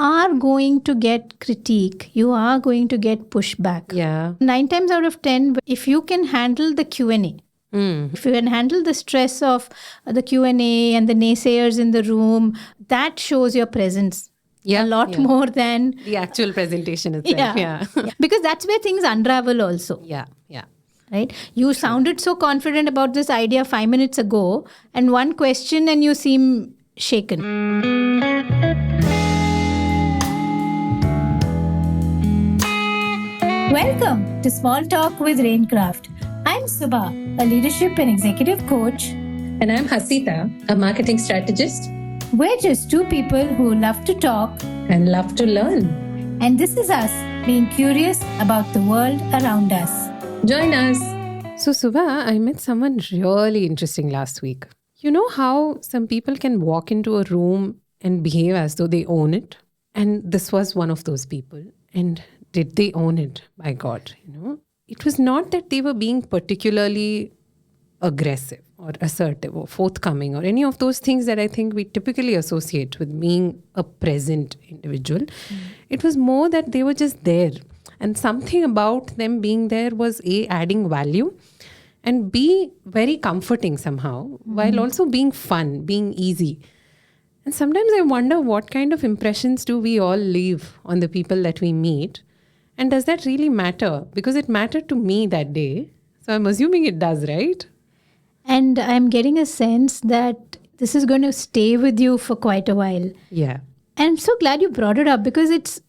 are going to get critique. You are going to get pushback. Yeah. 9 times out of 10, if you can handle the Q&A, if you can handle the stress of the Q&A and the naysayers in the room, that shows your presence a lot more than the actual presentation itself. Yeah. Because that's where things unravel also. Yeah. Right? You sounded so confident about this idea 5 minutes ago, and one question and you seem shaken. Welcome to Small Talk with RainKraft. I'm Subha, a leadership and executive coach. And I'm Hasita, a marketing strategist. We're just two people who love to talk and love to learn. And this is us being curious about the world around us. Join us. So, Subha, I met someone really interesting last week. You know how some people can walk into a room and behave as though they own it? And this was one of those people. And did they own it? By God, It was not that they were being particularly aggressive or assertive or forthcoming or any of those things that I think we typically associate with being a present individual. It was more that they were just there. And something about them being there was A, adding value, and B, very comforting somehow, while also being fun, being easy. And sometimes I wonder what kind of impressions do we all leave on the people that we meet? And does that really matter? Because it mattered to me that day. So I'm assuming it does, right? And I'm getting a sense that this is going to stay with you for quite a while. Yeah. And I'm so glad you brought it up because it's,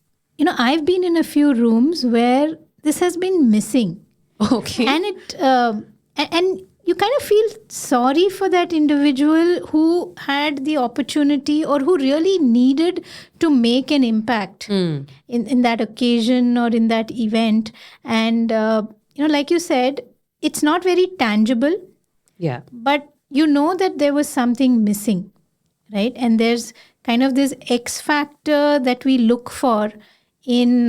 I've been in a few rooms where this has been missing. Okay. And and you kind of feel sorry for that individual who had the opportunity or who really needed to make an impact in that occasion or in that event. And, like you said, it's not very tangible. Yeah. But you know that there was something missing, right? And there's kind of this X factor that we look for in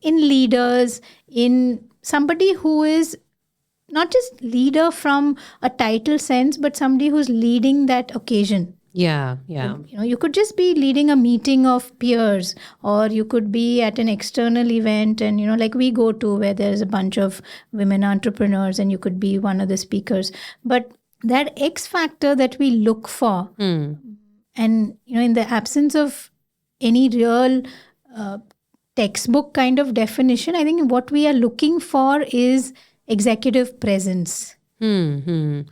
leaders, in somebody who is not just leader from a title sense, but somebody who's leading that occasion. Yeah. You could just be leading a meeting of peers, or you could be at an external event and, like we go to where there's a bunch of women entrepreneurs and you could be one of the speakers. But that X factor that we look for, and, in the absence of any real textbook kind of definition, I think what we are looking for is executive presence. No,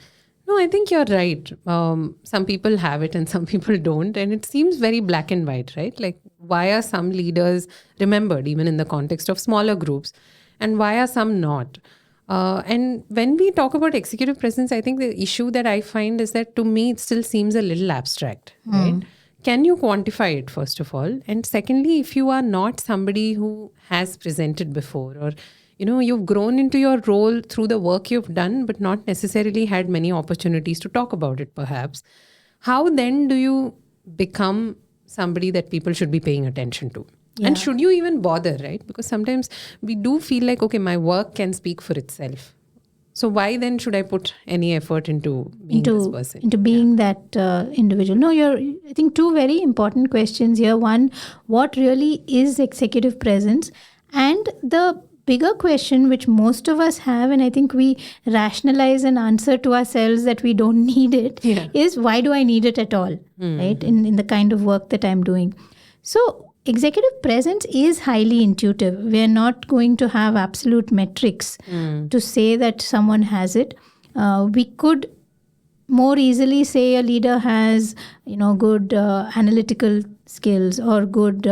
I think you're right. Some people have it and some people don't. And it seems very black and white, right? Like, why are some leaders remembered, even in the context of smaller groups? And why are some not? And when we talk about executive presence, I think the issue that I find is that to me, it still seems a little abstract, right? Can you quantify it, first of all? And secondly, if you are not somebody who has presented before, or you've grown into your role through the work you've done, but not necessarily had many opportunities to talk about it, perhaps. How then do you become somebody that people should be paying attention to? Yeah. And should you even bother, right? Because sometimes we do feel like, okay, my work can speak for itself. So why then should I put any effort into being this person? Into being that individual? No, I think two very important questions here. One, what really is executive presence? And the bigger question, which most of us have, and I think we rationalize and answer to ourselves that we don't need it, is why do I need it at all, right? In the kind of work that I'm doing. So executive presence is highly intuitive. We're not going to have absolute metrics to say that someone has it. We could more easily say a leader has, good analytical skills or good,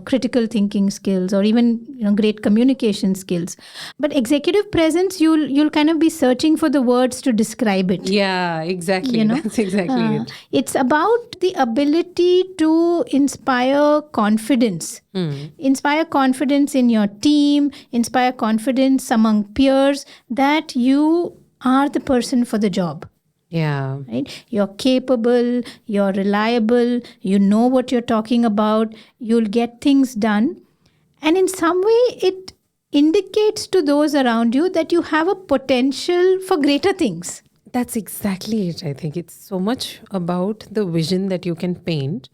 critical thinking skills or even, great communication skills. But executive presence, you'll kind of be searching for the words to describe it. Yeah, exactly. That's exactly it. It's about the ability to inspire confidence. Inspire confidence in your team, inspire confidence among peers that you are the person for the job. Yeah. Right? You're capable, you're reliable, you know what you're talking about, you'll get things done. And in some way, it indicates to those around you that you have a potential for greater things. That's exactly it. I think it's so much about the vision that you can paint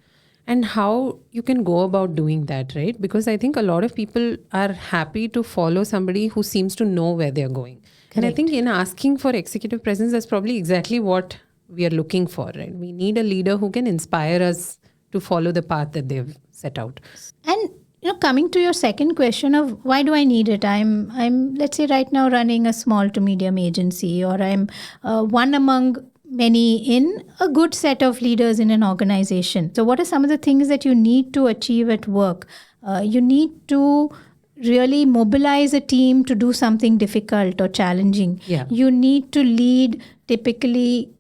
and how you can go about doing that, right? Because I think a lot of people are happy to follow somebody who seems to know where they're going. And I think in asking for executive presence, that's probably exactly what we are looking for, right? We need a leader who can inspire us to follow the path that they've set out. And coming to your second question of why do I need it? I'm let's say right now running a small to medium agency, or I'm one among many in a good set of leaders in an organization. So what are some of the things that you need to achieve at work? You need to really mobilize a team to do something difficult or challenging. Yeah. You need to lead typically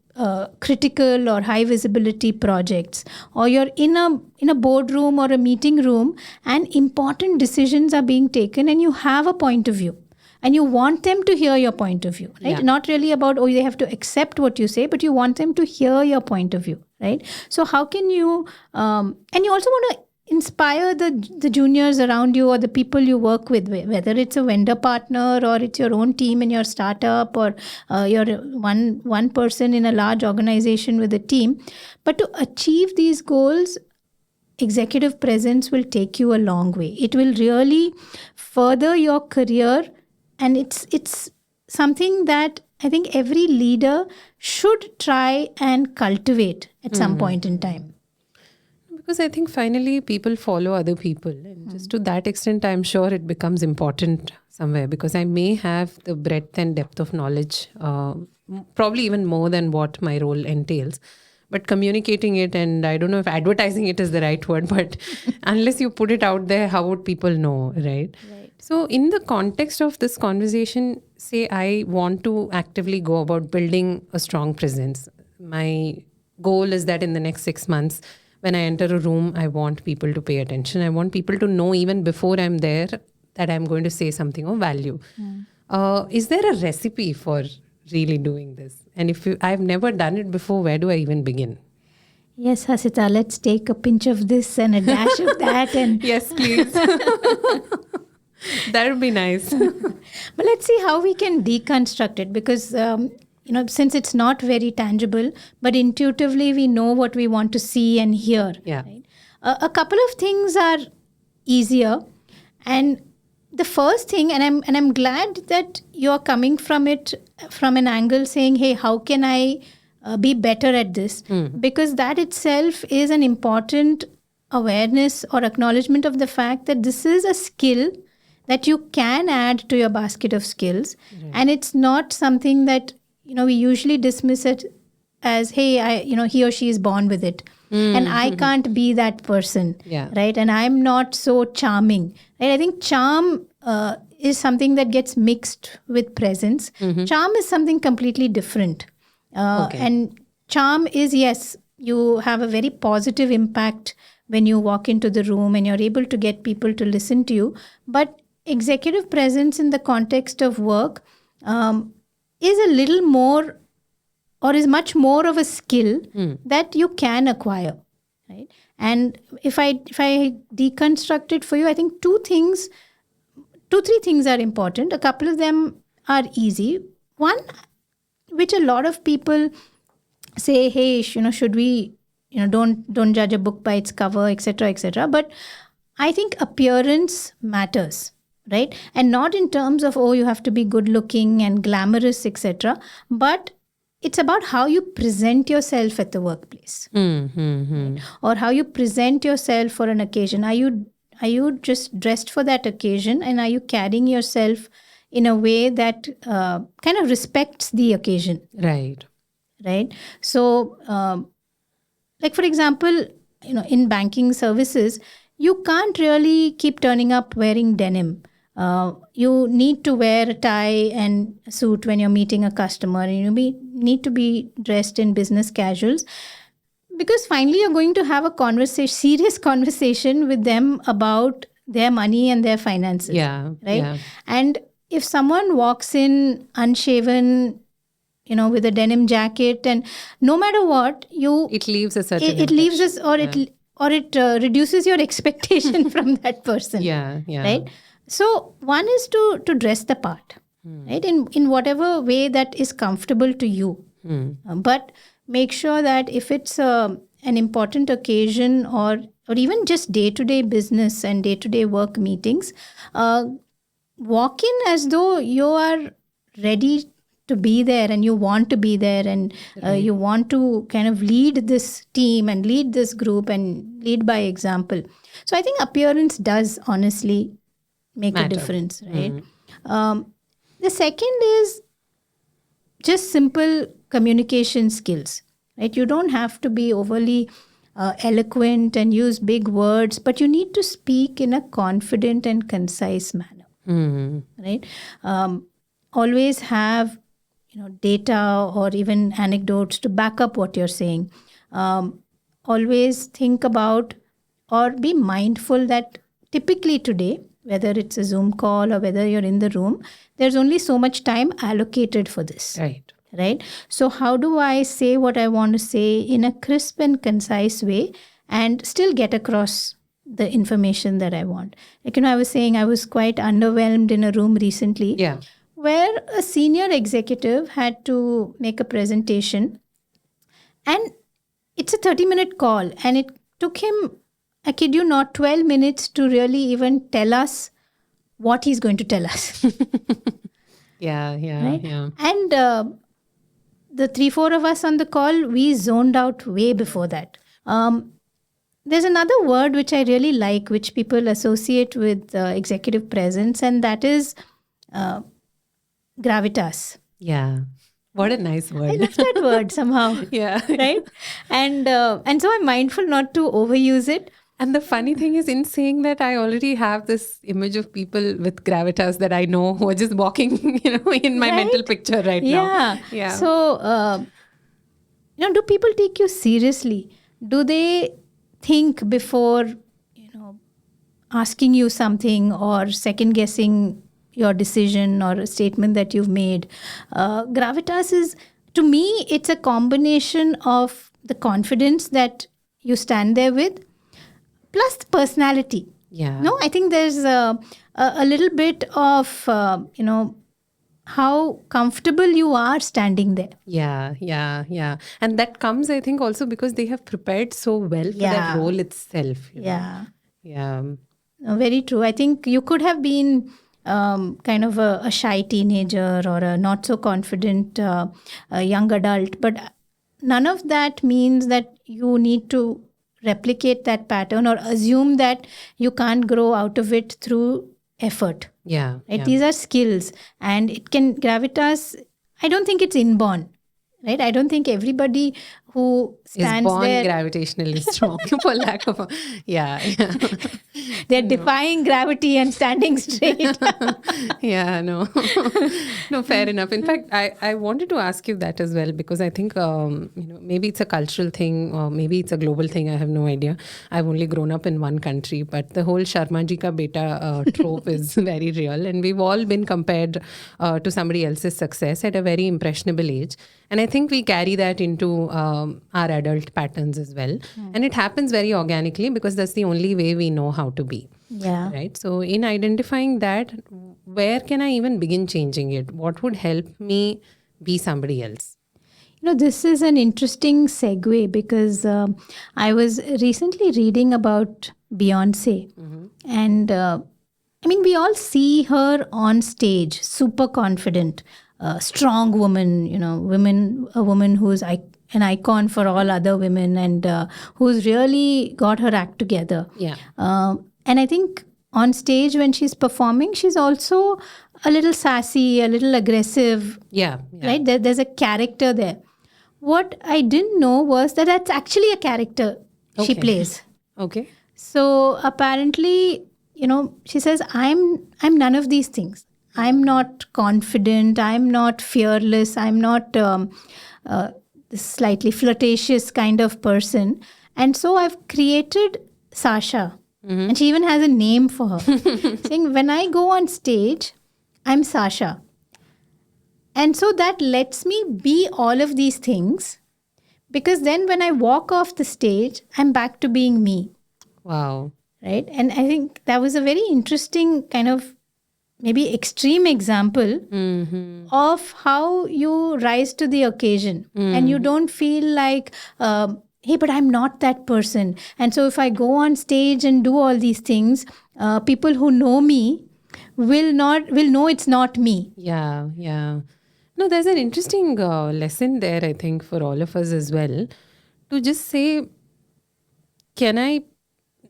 critical or high visibility projects, or you're in a boardroom or a meeting room and important decisions are being taken and you have a point of view and you want them to hear your point of view, right? Yeah. Not really about, they have to accept what you say, but you want them to hear your point of view, right? So how can you, and you also want to inspire the juniors around you or the people you work with, whether it's a vendor partner or it's your own team in your startup, or you're one person in a large organization with a team. But to achieve these goals, executive presence will take you a long way. It will really further your career, and it's something that I think every leader should try and cultivate at some point in time. Because I think finally people follow other people. And just to that extent, I'm sure it becomes important somewhere, because I may have the breadth and depth of knowledge, probably even more than what my role entails. But communicating it, and I don't know if advertising it is the right word, but unless you put it out there, how would people know, right? So in the context of this conversation, say I want to actively go about building a strong presence. My goal is that in the next 6 months, when I enter a room, I want people to pay attention. I want people to know even before I'm there that I'm going to say something of value. Is there a recipe for really doing this? And if I've never done it before, where do I even begin? Yes, Hasita, let's take a pinch of this and a dash of that. And yes, please. That would be nice. But let's see how we can deconstruct it, because since it's not very tangible, but intuitively we know what we want to see and hear. Yeah. Right? A couple of things are easier, and the first thing, and I'm glad that you're coming from it from an angle saying, hey, how can I be better at this? Because that itself is an important awareness or acknowledgement of the fact that this is a skill that you can add to your basket of skills. Right. And it's not something that, we usually dismiss it as, hey, he or she is born with it. And I can't be that person, right? And I'm not so charming. Right? I think charm is something that gets mixed with presence. Charm is something completely different. And charm is, yes, you have a very positive impact when you walk into the room and you're able to get people to listen to you. But executive presence in the context of work is a little more, or is much more of a skill that you can acquire, right? And if I deconstruct it for you, I think two, three things are important. A couple of them are easy. One, which a lot of people say, hey, should we, don't judge a book by its cover, etc., etc. But I think appearance matters. Right? And not in terms of, you have to be good looking and glamorous, etc. But it's about how you present yourself at the workplace. Right? Or how you present yourself for an occasion. Are you just dressed for that occasion, and are you carrying yourself in a way that kind of respects the occasion? Right. So, like for example, in banking services, you can't really keep turning up wearing denim. You need to wear a tie and a suit when you're meeting a customer, and you need to be dressed in business casuals, because finally you're going to have a serious conversation with them about their money and their finances. Yeah. Right. Yeah. And if someone walks in unshaven, with a denim jacket, and no matter what, it leaves a certain it leaves us, or it reduces your expectation from that person. Yeah. Right. So one is to dress the part, right? In whatever way that is comfortable to you. But make sure that if it's a an important occasion or even just day-to-day business and day-to-day work meetings, walk in as though you are ready to be there and you want to be there and you want to kind of lead this team and lead this group and lead by example. So I think appearance does honestly make a difference, right? The second is just simple communication skills, right? You don't have to be overly eloquent and use big words, but you need to speak in a confident and concise manner, right? Always have data or even anecdotes to back up what you're saying. Always think about or be mindful that typically today, whether it's a Zoom call or whether you're in the room, there's only so much time allocated for this. Right? So how do I say what I want to say in a crisp and concise way and still get across the information that I want? Like, I was saying I was quite underwhelmed in a room recently. Where a senior executive had to make a presentation and it's a 30-minute call and it took him, I kid you not, 12 minutes to really even tell us what he's going to tell us. Right? And the 3-4 of us on the call, we zoned out way before that. There's another word which I really like, which people associate with executive presence, and that is gravitas. What a nice word. I love that word somehow. Right? And so I'm mindful not to overuse it. And the funny thing is, in saying that, I already have this image of people with gravitas that I know who are just walking, in my mental picture right now. So, do people take you seriously? Do they think before, asking you something or second guessing your decision or a statement that you've made? Gravitas is, to me, it's a combination of the confidence that you stand there with, plus the personality. No, I think there's a little bit of, how comfortable you are standing there. And that comes, I think, also because they have prepared so well for that role itself. No, very true. I think you could have been kind of a shy teenager or a not so confident young adult, but none of that means that you need to replicate that pattern or assume that you can't grow out of it through effort. Right? These are skills, and it can gravitas. I don't think it's inborn. Right? I don't think everybody who stands is born there gravitationally strong, for lack of they're defying gravity and standing straight. No, fair enough. In fact, I wanted to ask you that as well, because I think maybe it's a cultural thing or maybe it's a global thing. I have no idea. I've only grown up in one country, but the whole Sharma ji ka beta trope is very real, and we've all been compared to somebody else's success at a very impressionable age. And I think we carry that into our adult patterns as well. And it happens very organically because that's the only way we know how to be. Right? So in identifying that, where can I even begin changing it? What would help me be somebody else? This is an interesting segue because I was recently reading about Beyonce. And we all see her on stage, super confident. Strong woman, a woman who's an icon for all other women and who's really got her act together. And I think on stage when she's performing, she's also a little sassy, a little aggressive. Right? There's a character there. What I didn't know was that that's actually a character she plays. So apparently, she says, I'm none of these things. I'm not confident. I'm not fearless. I'm not this slightly flirtatious kind of person. And so I've created Sasha. And she even has a name for her. Saying, when I go on stage, I'm Sasha. And so that lets me be all of these things. Because then when I walk off the stage, I'm back to being me. Wow. Right? And I think that was a very interesting kind of maybe extreme example of how you rise to the occasion and you don't feel like hey, but I'm not that person. And so if I go on stage and do all these things, people who know me will know it's not me. Yeah, yeah. No, there's an interesting lesson there, I think, for all of us as well. To just say, can I,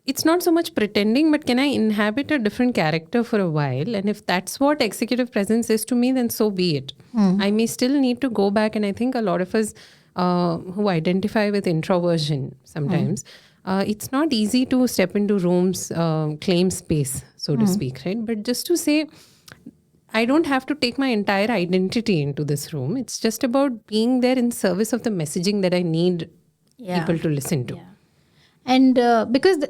it's not so much pretending, but can I inhabit a different character for a while? And if that's what executive presence is to me, then so be it. I may still need to go back. And I think a lot of us who identify with introversion sometimes, it's not easy to step into rooms, claim space, so to speak, right? But just to say, I don't have to take my entire identity into this room. It's just about being there in service of the messaging that I need people to listen to. Yeah. And because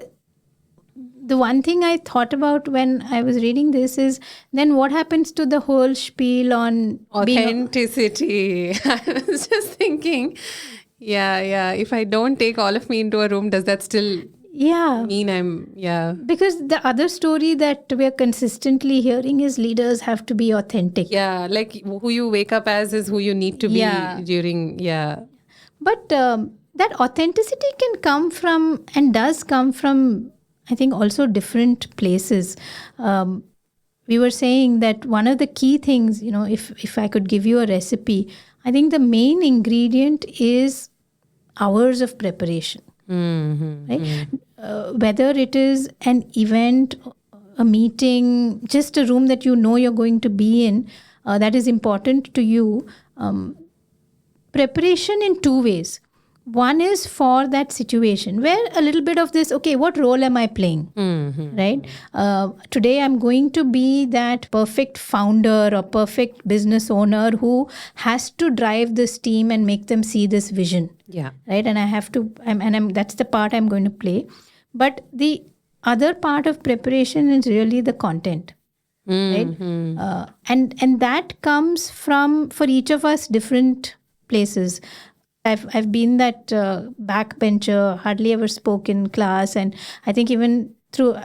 the one thing I thought about when I was reading this is, then what happens to the whole spiel on Authenticity? I was just thinking, yeah. If I don't take all of me into a room, does that still mean I'm, Because the other story that we are consistently hearing is leaders have to be authentic. Yeah, like who you wake up as is who you need to be during, But that authenticity can come from, and does come from, I think, also different places. We were saying that one of the key things, if I could give you a recipe, I think the main ingredient is hours of preparation. Right? Whether it is an event, a meeting, just a room that you're going to be in, that is important to you. Preparation in two ways. One is for that situation where a little bit of this, okay, what role am I playing? Right? Today I'm going to be that perfect founder or perfect business owner who has to drive this team and make them see this vision. Yeah. Right? And I have to, that's the part I'm going to play. But the other part of preparation is really the content. Right? And that comes from, for each of us, different places. I've been that backbencher, hardly ever spoke in class, and I think even through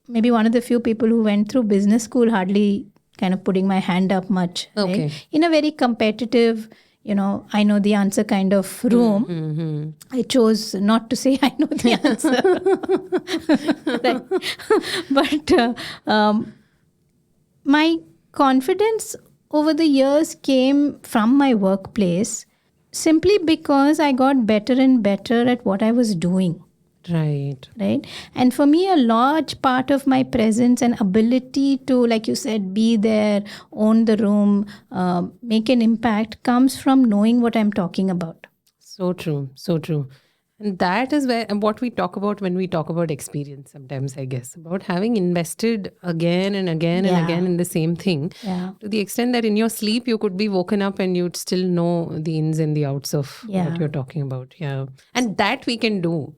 maybe one of the few people who went through business school, hardly kind of putting my hand up much. Okay. Right? In a very competitive, I know the answer kind of room. I chose not to say I know the answer. But my confidence over the years came from my workplace, simply because I got better and better at what I was doing. Right. And for me, a large part of my presence and ability to, like you said, be there, own the room, make an impact, comes from knowing what I'm talking about. So true. And that is what we talk about when we talk about experience sometimes, I guess, about having invested again and again and again in the same thing, to the extent that in your sleep you could be woken up and you'd still know the ins and the outs of what you're talking about. Yeah. And that we can do,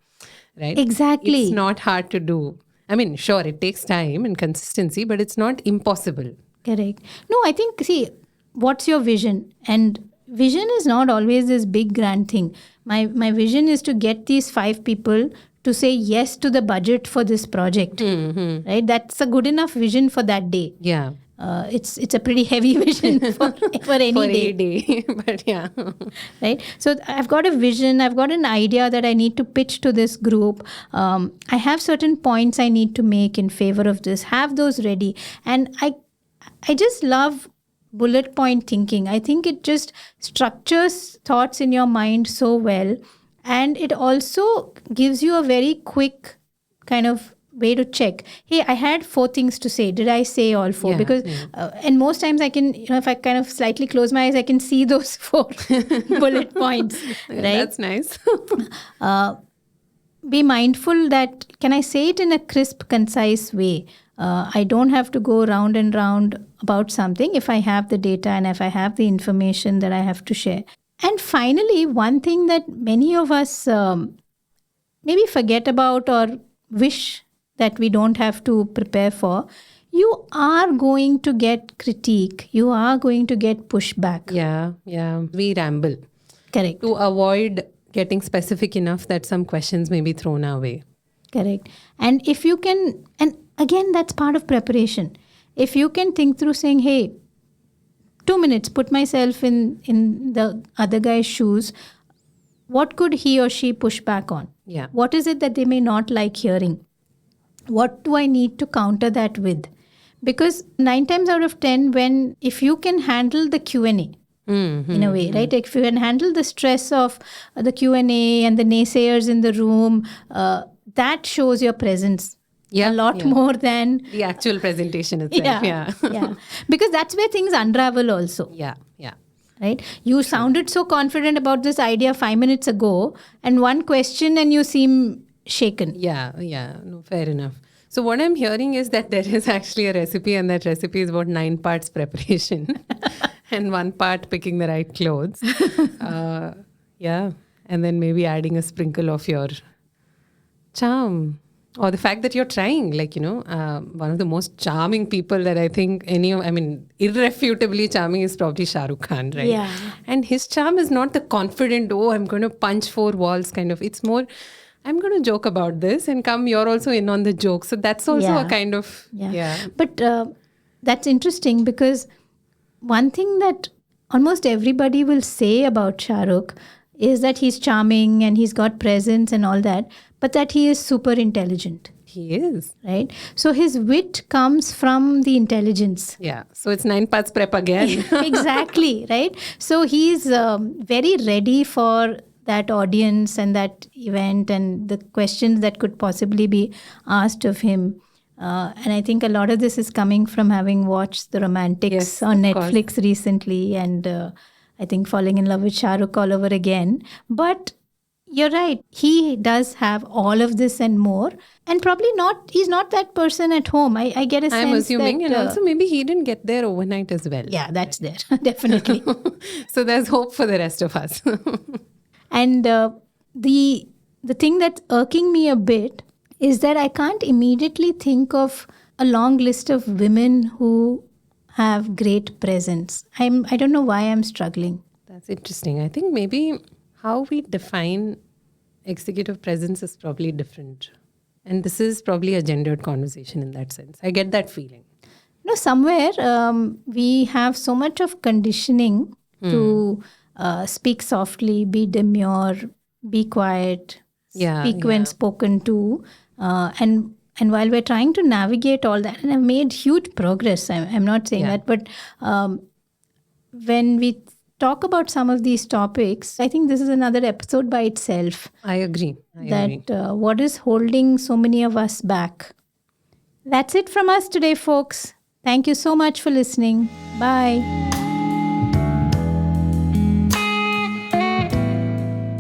right? Exactly. It's not hard to do. I mean, sure, it takes time and consistency, but it's not impossible. Correct. No, I think, see, what's your vision? And vision is not always this big grand thing. My vision is to get these 5 people to say yes to the budget for this project. Right? That's a good enough vision for that day. Yeah. It's a pretty heavy vision for any day. But yeah. Right? So I've got a vision. I've got an idea that I need to pitch to this group. I have certain points I need to make in favor of this. Have those ready. And I just love bullet point thinking. I think it just structures thoughts in your mind so well. And it also gives you a very quick kind of way to check. Hey, I had 4 things to say. Did I say all 4? Because, and most times I can, if I kind of slightly close my eyes, I can see those 4 bullet points. Right? That's nice. Be mindful that, can I say it in a crisp, concise way? I don't have to go round and round about something if I have the data and if I have the information that I have to share. And finally, one thing that many of us maybe forget about or wish that we don't have to prepare for, you are going to get critique. You are going to get pushback. Yeah. We ramble. Correct. To avoid getting specific enough that some questions may be thrown away. Correct. And if you can, and again, that's part of preparation. If you can think through saying, hey, 2 minutes, put myself in the other guy's shoes. what could he or she push back on? Yeah. What is it that they may not like hearing? What do I need to counter that with? Because 9 times out of 10, if you can handle the Q&A, in a way, right? If you can handle the stress of the Q&A and the naysayers in the room, that shows your presence a lot more than the actual presentation itself. Yeah. Because that's where things unravel also. Yeah. Right? You sounded so confident about this idea 5 minutes ago, and one question and you seem shaken. Yeah. No, fair enough. So what I'm hearing is that there is actually a recipe, and that recipe is about 9 parts preparation and 1 part picking the right clothes. And then maybe adding a sprinkle of your charm. Or the fact that you're trying, one of the most charming people that I think irrefutably charming is probably Shah Rukh Khan, right? Yeah. And his charm is not the confident, I'm going to punch 4 walls kind of. It's more, I'm going to joke about this and you're also in on the joke. So that's also a kind of, But that's interesting, because one thing that almost everybody will say about Shah Rukh is that he's charming and he's got presence and all that, but that he is super intelligent. He is. Right? So his wit comes from the intelligence. Yeah. So it's 9 parts prep again. Exactly. Right? So he's very ready for that audience and that event and the questions that could possibly be asked of him. And I think a lot of this is coming from having watched The Romantics on Netflix recently, and I think falling in love with Shah Rukh all over again. But you're right. He does have all of this and more. And probably he's not that person at home. I get a sense I'm assuming. that, and also maybe he didn't get there overnight as well. Yeah, that's there. Definitely. So there's hope for the rest of us. And the thing that's irking me a bit is that I can't immediately think of a long list of women who have great presence. I don't know why I'm struggling. That's interesting. I think maybe how we define executive presence is probably different. And this is probably a gendered conversation in that sense. I get that feeling. No, somewhere we have so much of conditioning to speak softly, be demure, be quiet, speak when spoken to. And while we're trying to navigate all that, and I've made huge progress, I'm not saying that, but when we talk about some of these topics, I think this is another episode by itself. I agree. What is holding so many of us back? That's it from us today, folks. Thank you so much for listening. Bye.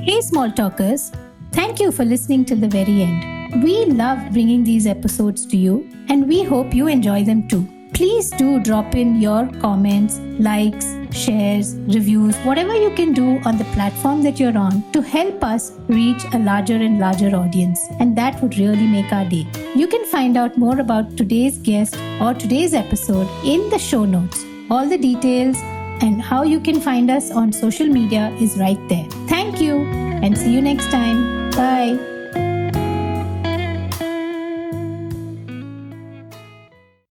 Hey, small talkers. Thank you for listening till the very end. We love bringing these episodes to you, and we hope you enjoy them too. Please do drop in your comments, likes, shares, reviews, whatever you can do on the platform that you're on to help us reach a larger and larger audience. And that would really make our day. You can find out more about today's guest or today's episode in the show notes. All the details and how you can find us on social media is right there. Thank you, and see you next time. Bye.